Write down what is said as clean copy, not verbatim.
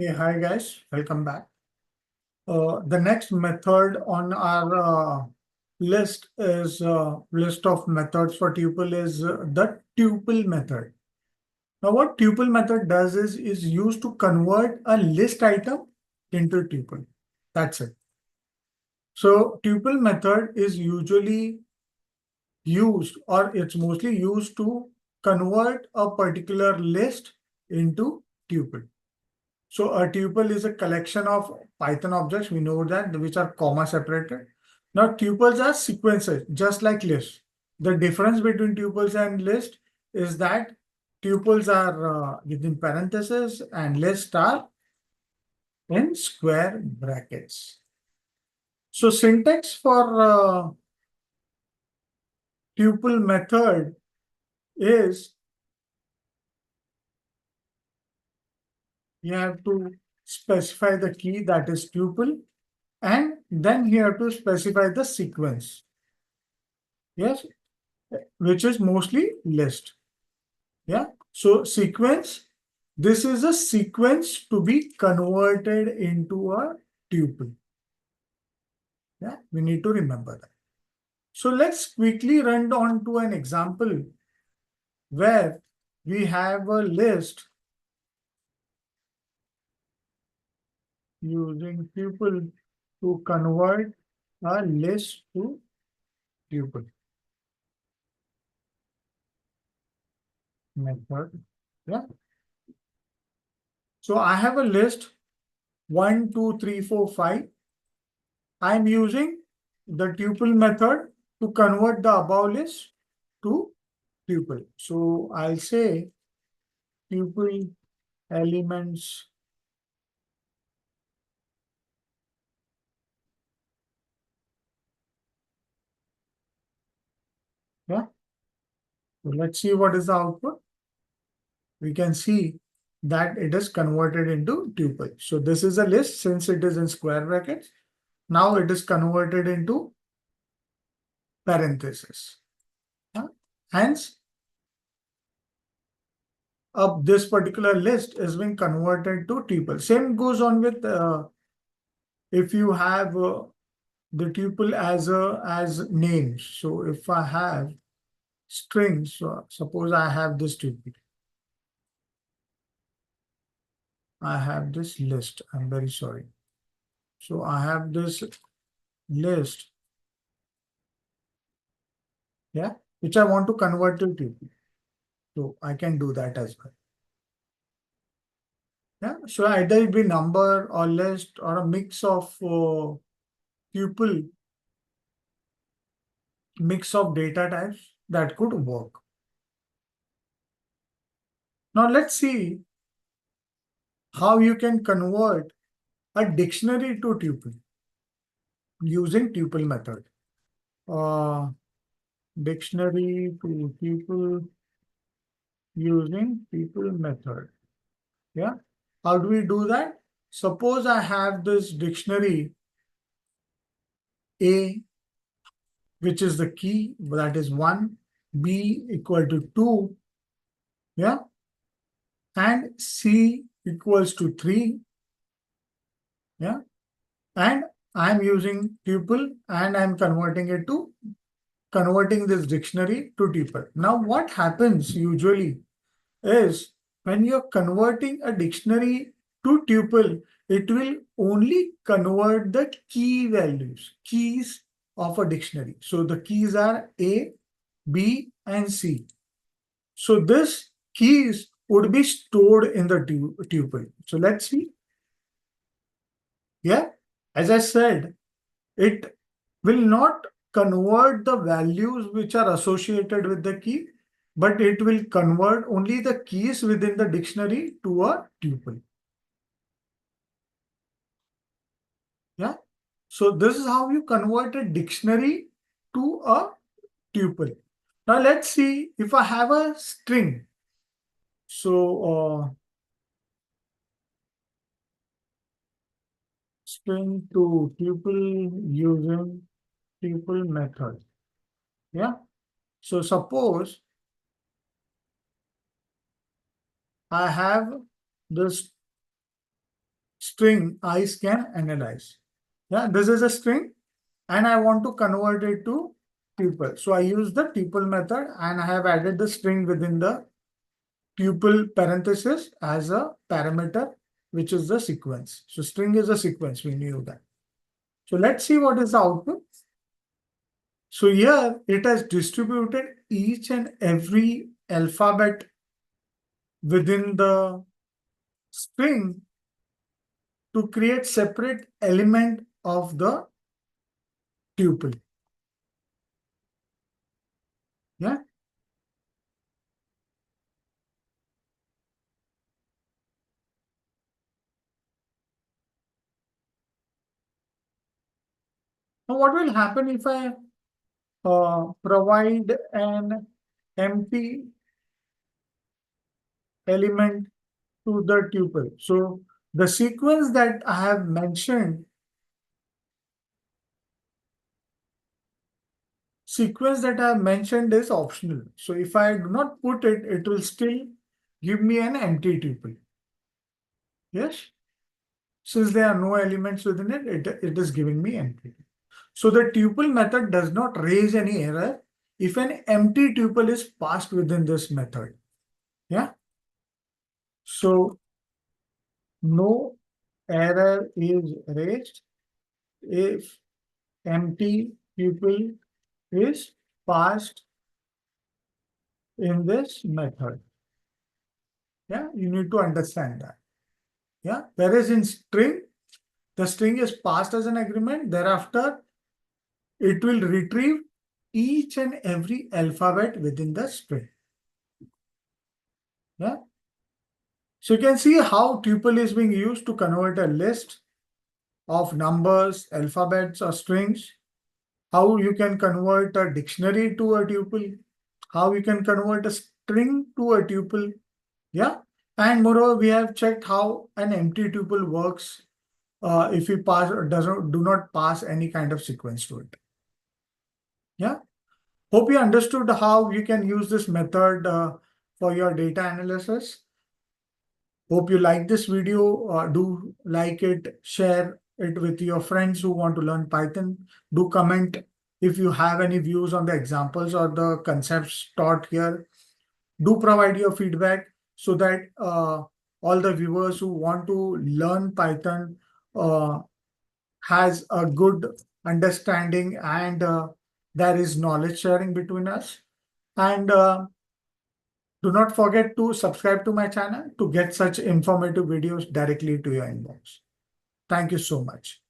Hey, hi guys, welcome back. The next method on our list is list of methods for tuple is the tuple method. Now, what tuple method does is used to convert a list item into tuple. That's it. So tuple method is usually used, or it's mostly used to convert a particular list into tuple. So a tuple is a collection of Python objects, we know that, which are comma separated. Now tuples are sequences, just like lists. The difference between tuples and list is that tuples are within parentheses and lists are in square brackets. So syntax for tuple method is you have to specify the key, that is tuple, and then you have to specify the sequence. Yes, which is mostly list. Yeah. So sequence, this is a sequence to be converted into a tuple. Yeah, we need to remember that. So let's quickly run on to an example where we have a list using tuple to convert a list to tuple method. Yeah. So I have a list 1, 2, 3, 4, 5. I'm using the tuple method to convert the above list to tuple. So I'll say tuple elements. Yeah. So let's see what is the output. We can see that it is converted into tuple. So this is a list since it is in square brackets. Now it is converted into parentheses. Yeah. Hence, this particular list is being converted to tuple. Same goes on with if you have the tuple as names. So if I have strings, so suppose I have this tuple, I have this list. I'm very sorry. So I have this list, yeah, which I want to convert to tuple. So I can do that as well. Yeah. So either it be number or list or a mix of tuple, mix of data types that could work. Now let's see how you can convert a dictionary to tuple using tuple method. Dictionary to tuple using tuple method. Yeah. How do we do that? Suppose I have this dictionary A, which is the key, that is 1, B equal to 2, yeah, and C equals to 3, yeah, and I'm using tuple and I'm converting this dictionary to tuple. Now, what happens usually is when you're converting a dictionary to tuple, it will only convert the key values, keys of a dictionary. So the keys are A, B, and C. So this keys would be stored in the tuple. So let's see. Yeah, as I said, it will not convert the values which are associated with the key, but it will convert only the keys within the dictionary to a tuple. Yeah. So this is how you convert a dictionary to a tuple. Now let's see if I have a string. So string to tuple using tuple method. Yeah. So suppose I have this string eyes can analyze. Yeah, this is a string and I want to convert it to tuple. So I use the tuple method and I have added the string within the tuple parenthesis as a parameter, which is the sequence. So string is a sequence, we knew that. So let's see what is the output. So here it has distributed each and every alphabet within the string to create separate element of the tuple. Yeah. Now what will happen if I provide an empty element to the tuple? So the sequence that I have mentioned, is optional. So if I do not put it, it will still give me an empty tuple. Yes. Since there are no elements within it, it is giving me empty. So the tuple method does not raise any error if an empty tuple is passed within this method. Yeah. So no error is raised if empty tuple is passed in this method. Yeah, you need to understand that. Yeah, whereas in string, the string is passed as an agreement. Thereafter, it will retrieve each and every alphabet within the string. Yeah. So you can see how tuple is being used to convert a list of numbers, alphabets, or strings. How you can convert a dictionary to a tuple. How you can convert a string to a tuple. Yeah. And moreover, we have checked how an empty tuple works if we do not pass any kind of sequence to it. Yeah. Hope you understood how you can use this method for your data analysis. Hope you like this video. Do like it, share it with your friends who want to learn Python. Do comment if you have any views on the examples or the concepts taught here. Do provide your feedback so that all the viewers who want to learn Python has a good understanding and there is knowledge sharing between us. And do not forget to subscribe to my channel to get such informative videos directly to your inbox. Thank you so much.